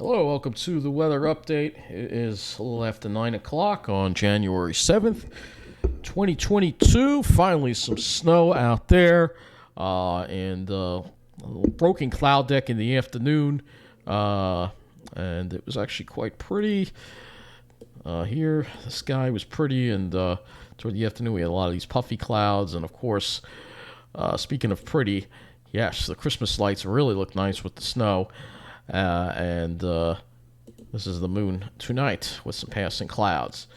Hello, welcome to the weather update. It is a little after 9 o'clock on January 7th, 2022. Finally, some snow out there and a little broken cloud deck in the afternoon. And it was actually quite pretty. Here, the sky was pretty, and toward the afternoon, we had a lot of these puffy clouds. And of course, speaking of pretty, yes, the Christmas lights really look nice with the snow. And this is the moon tonight with some passing clouds.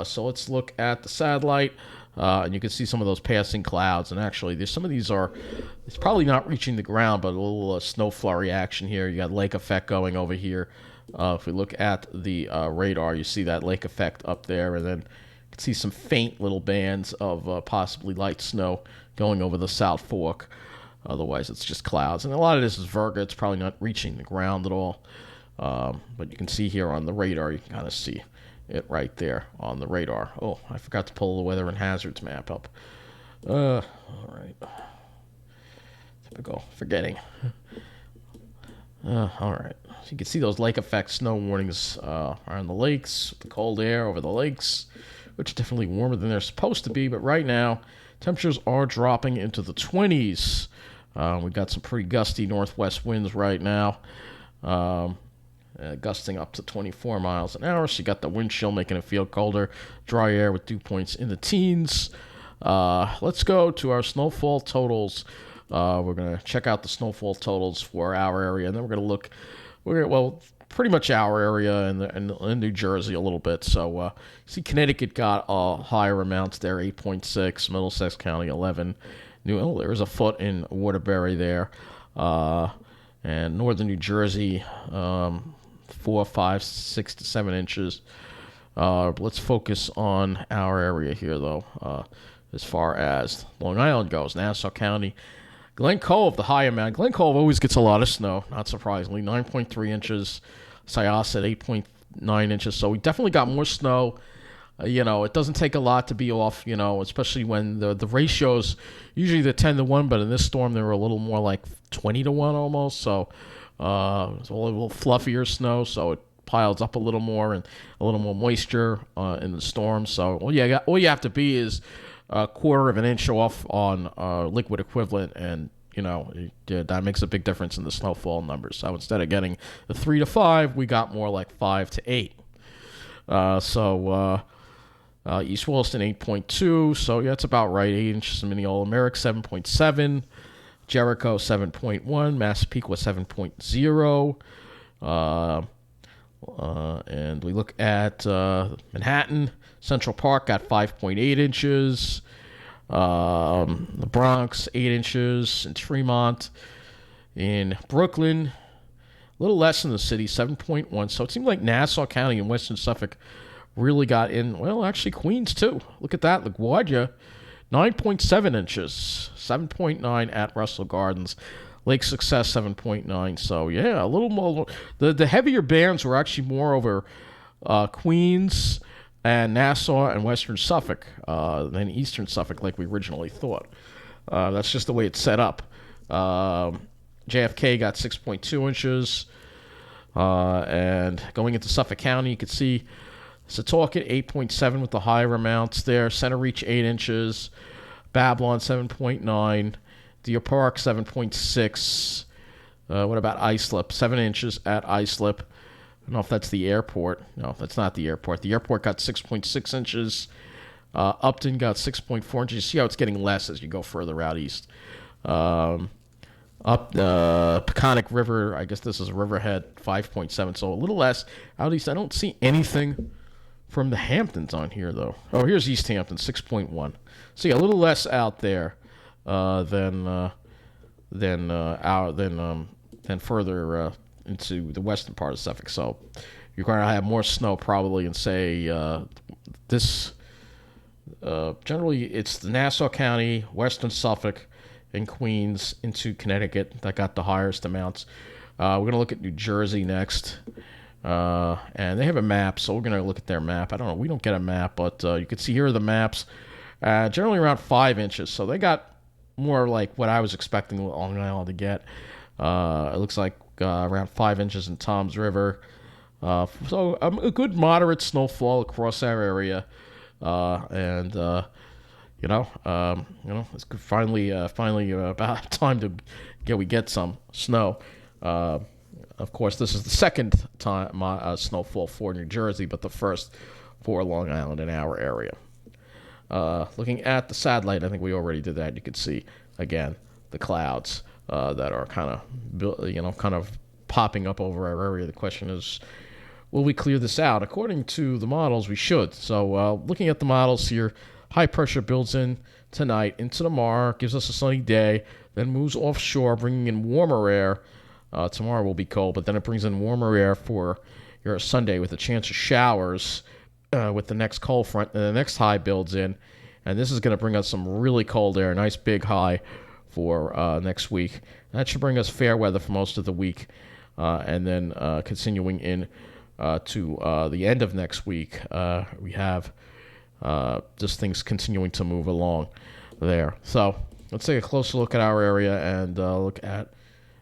So let's look at the satellite, and you can see some of those passing clouds. And actually, there's some of these it's probably not reaching the ground, but a little snow flurry action here. You got lake effect going over here. If we look at the radar, you see that lake effect up there, and then you can see some faint little bands of possibly light snow going over the South Fork. Otherwise, it's just clouds. And a lot of this is virga. It's probably not reaching the ground at all. But you can see here on the radar, you can kind of see it right there on the radar. Oh, I forgot to pull the weather and hazards map up. All right. Typical forgetting. All right. So you can see those lake effect snow warnings are on the lakes, the cold air over the lakes, which are definitely warmer than they're supposed to be. But right now, temperatures are dropping into the 20s. We've got some pretty gusty northwest winds right now, gusting up to 24 miles an hour. So you got the wind chill making it feel colder, dry air with dew points in the teens. Let's go to our snowfall totals. We're going to check out the snowfall totals for our area, and then we're going to look, pretty much our area in New Jersey a little bit. So see Connecticut got higher amounts there, 8.6, Middlesex County 11. There's a foot in Waterbury there. And northern New Jersey, 4, 5, 6 to 7 inches. Let's focus on our area here, though, as far as Long Island goes. Nassau County, Glen Cove, the high amount. Glen Cove always gets a lot of snow, not surprisingly, 9.3 inches. Syosset, 8.9 inches. So we definitely got more snow. It doesn't take a lot to be off, especially when the ratios, usually they're 10 to 1, but in this storm they were a little more like 20 to 1 almost. So it's a little fluffier snow, so it piles up a little more and a little more moisture in the storm. So all you have to be is a quarter of an inch off on liquid equivalent, and that makes a big difference in the snowfall numbers. So instead of getting the 3 to 5, we got more like 5 to 8. East Williston 8.2, so yeah, it's about right. 8 inches in Mineola Merrick 7.7, Jericho 7.1, Massapequa 7.0, and we look at Manhattan. Central Park got 5.8 inches, the Bronx 8 inches, in Tremont, in Brooklyn, a little less in the city, 7.1. So it seemed like Nassau County and Western Suffolk really got in. Well, actually, Queens, too. Look at that. LaGuardia, 9.7 inches, 7.9 at Russell Gardens. Lake Success, 7.9. So, yeah, a little more. The heavier bands were actually more over Queens and Nassau and Western Suffolk than Eastern Suffolk like we originally thought. That's just the way it's set up. JFK got 6.2 inches. And going into Suffolk County, you can see Setauket 8.7 with the higher amounts there. Center Reach 8 inches. Babylon 7.9. Deer Park 7.6. What about Islip? 7 inches at Islip. I don't know if that's the airport. No, that's not the airport. The airport got 6.6 inches. Upton got 6.4 inches. You see how it's getting less as you go further out east. Up Peconic River, I guess this is Riverhead, 5.7, so a little less. Out east, I don't see anything from the Hamptons on here, though. Oh, here's East Hampton, 6.1. So yeah, a little less out there than further into the western part of Suffolk. So you're going to have more snow probably in, say, generally it's the Nassau County, Western Suffolk, and Queens into Connecticut that got the highest amounts. We're going to look at New Jersey next. And they have a map, so we're going to look at their map. I don't know. We don't get a map, but you can see here are the maps. Generally around 5 inches. So they got more like what I was expecting Long Island to get. It looks like around 5 inches in Tom's River. So a good moderate snowfall across our area, and it's finally about time to get some snow. Of course, this is the second time snowfall for New Jersey, but the first for Long Island in our area. Looking at the satellite, I think we already did that. You can see again the clouds that are kind of popping up over our area. The question is, will we clear this out? According to the models, we should. So looking at the models here, high pressure builds in tonight into tomorrow, gives us a sunny day, then moves offshore, bringing in warmer air. Tomorrow will be cold, but then it brings in warmer air for your Sunday with a chance of showers with the next cold front, and the next high builds in, and this is going to bring us some really cold air, a nice big high for next week. That should bring us fair weather for most of the week, and then continuing in to the end of next week, we have just things continuing to move along there. So let's take a closer look at our area and look at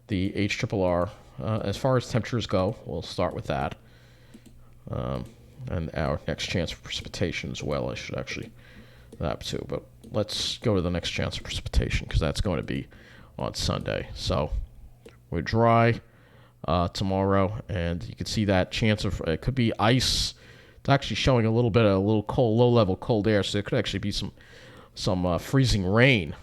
the HRRR. As far as temperatures go, we'll start with that. And our next chance for precipitation as well. I should actually that too. But let's go to the next chance of precipitation because that's going to be on Sunday. So we're dry tomorrow, and you can see that chance of it could be ice. It's actually showing a little cold, low-level cold air, so there could actually be some freezing rain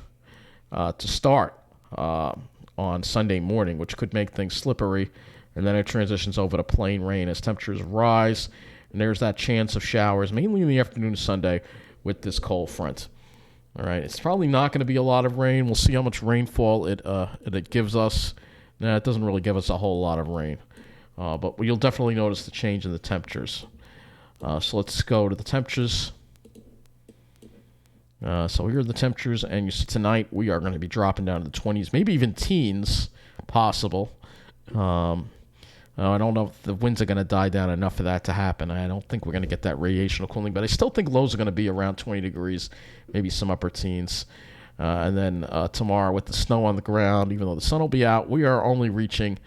to start on Sunday morning, which could make things slippery, and then it transitions over to plain rain as temperatures rise, and there's that chance of showers, mainly in the afternoon of Sunday with this cold front. All right, it's probably not going to be a lot of rain. We'll see how much rainfall it gives us. Nah, it doesn't really give us a whole lot of rain, but you'll definitely notice the change in the temperatures. So let's go to the temperatures. So here are the temperatures, and you see tonight we are going to be dropping down to the 20s, maybe even teens, possible. I don't know if the winds are going to die down enough for that to happen. I don't think we're going to get that radiational cooling, but I still think lows are going to be around 20 degrees, maybe some upper teens. And then tomorrow with the snow on the ground, even though the sun will be out, we are only reaching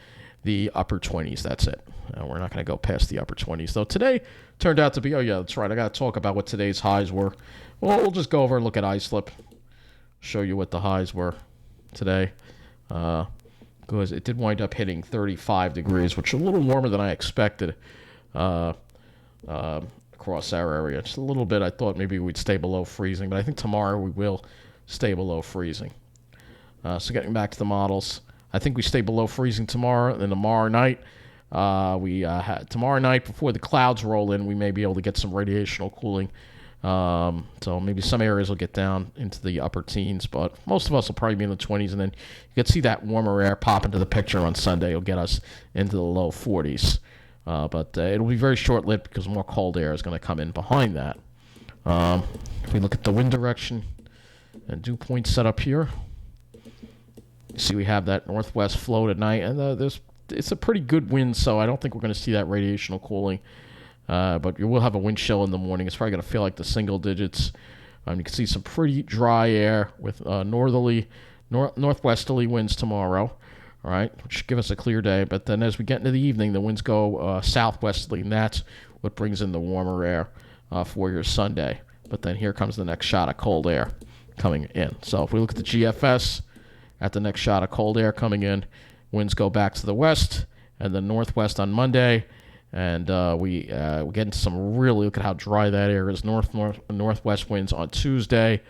the upper 20s. That's it. We're not going to go past the upper 20s. So today turned out to be, oh yeah, that's right. I got to talk about what today's highs were. Well, we'll just go over and look at iSlip, show you what the highs were today. Because it did wind up hitting 35 degrees, which is a little warmer than I expected across our area. Just a little bit. I thought maybe we'd stay below freezing, but I think tomorrow we will stay below freezing. So getting back to the models, I think we stay below freezing tomorrow. And then tomorrow night, tomorrow night before the clouds roll in, we may be able to get some radiational cooling. So maybe some areas will get down into the upper teens, but most of us will probably be in the 20s, and then you can see that warmer air pop into the picture on Sunday. It'll get us into the low 40s, but it'll be very short-lived because more cold air is going to come in behind that. If we look at the wind direction and dew point set up here, you see we have that northwest flow tonight, and it's a pretty good wind, so I don't think we're going to see that radiational cooling. But you will have a wind chill in the morning. It's probably going to feel like the single digits. You can see some pretty dry air with northwesterly winds tomorrow, all right, which should give us a clear day. But then as we get into the evening, the winds go southwesterly, and that's what brings in the warmer air for your Sunday. But then here comes the next shot of cold air coming in. So if we look at the GFS, at the next shot of cold air coming in, winds go back to the west and the northwest on Monday. And we get into some really, look at how dry that air is, northwest winds on Tuesday,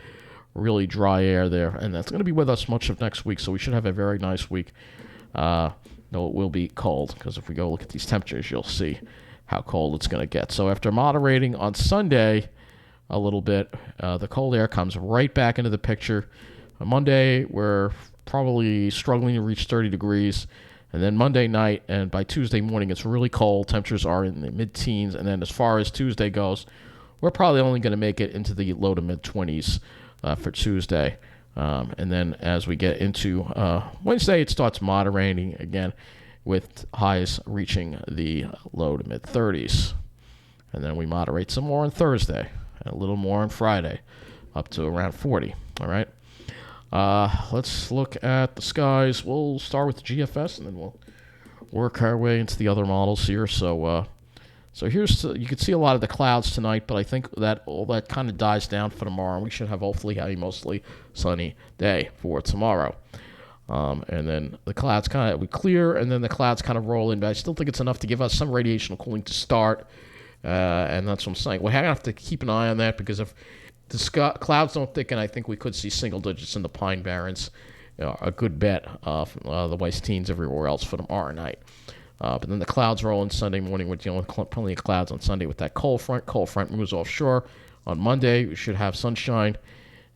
really dry air there, and that's going to be with us much of next week, so we should have a very nice week, though it will be cold, because if we go look at these temperatures, you'll see how cold it's going to get. So after moderating on Sunday a little bit, the cold air comes right back into the picture. On Monday, we're probably struggling to reach 30 degrees. And then Monday night and by Tuesday morning, it's really cold. Temperatures are in the mid-teens. And then as far as Tuesday goes, we're probably only going to make it into the low to mid-20s for Tuesday. And then as we get into Wednesday, it starts moderating again with highs reaching the low to mid-30s. And then we moderate some more on Thursday and a little more on Friday, up to around 40. All right. Let's look at the skies. We'll start with the GFS, and then we'll work our way into the other models here. So here's you can see a lot of the clouds tonight, but I think that all that kind of dies down for tomorrow, and we should have hopefully a mostly sunny day for tomorrow. And then the clouds we clear, and then the clouds kind of roll in, but I still think it's enough to give us some radiational cooling to start, and that's what I'm saying. We have to keep an eye on that, because if the clouds don't thicken, I think we could see single digits in the Pine Barrens. A good bet the Weiss teens everywhere else for tomorrow night. But then the clouds roll in Sunday morning. We're dealing with plenty of clouds on Sunday with that cold front. Cold front moves offshore. On Monday, we should have sunshine.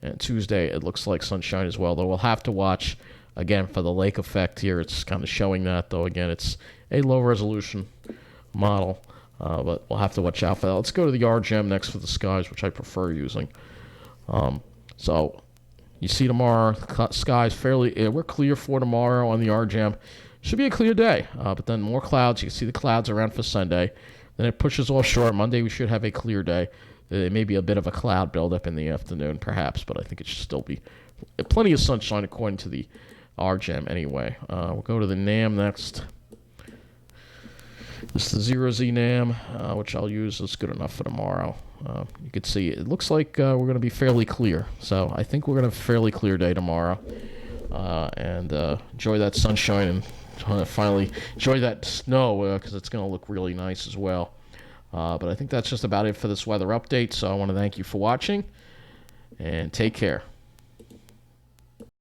And Tuesday, it looks like sunshine as well, though we'll have to watch, again, for the lake effect here. It's kind of showing that, though. Again, it's a low-resolution model, but we'll have to watch out for that. Let's go to the RGM next for the skies, which I prefer using. So you see tomorrow, skies we're clear for tomorrow on the RGM. Should be a clear day, but then more clouds. You can see the clouds around for Sunday. Then it pushes offshore. Monday, we should have a clear day. There may be a bit of a cloud buildup in the afternoon, perhaps, but I think it should still be plenty of sunshine according to the RGM anyway. We'll go to the NAM next. This is the 0Z NAM, which I'll use. It's good enough for tomorrow. You can see it looks like we're going to be fairly clear. So I think we're going to have a fairly clear day tomorrow. And enjoy that sunshine and finally enjoy that snow, because it's going to look really nice as well. But I think that's just about it for this weather update. So I want to thank you for watching, and take care.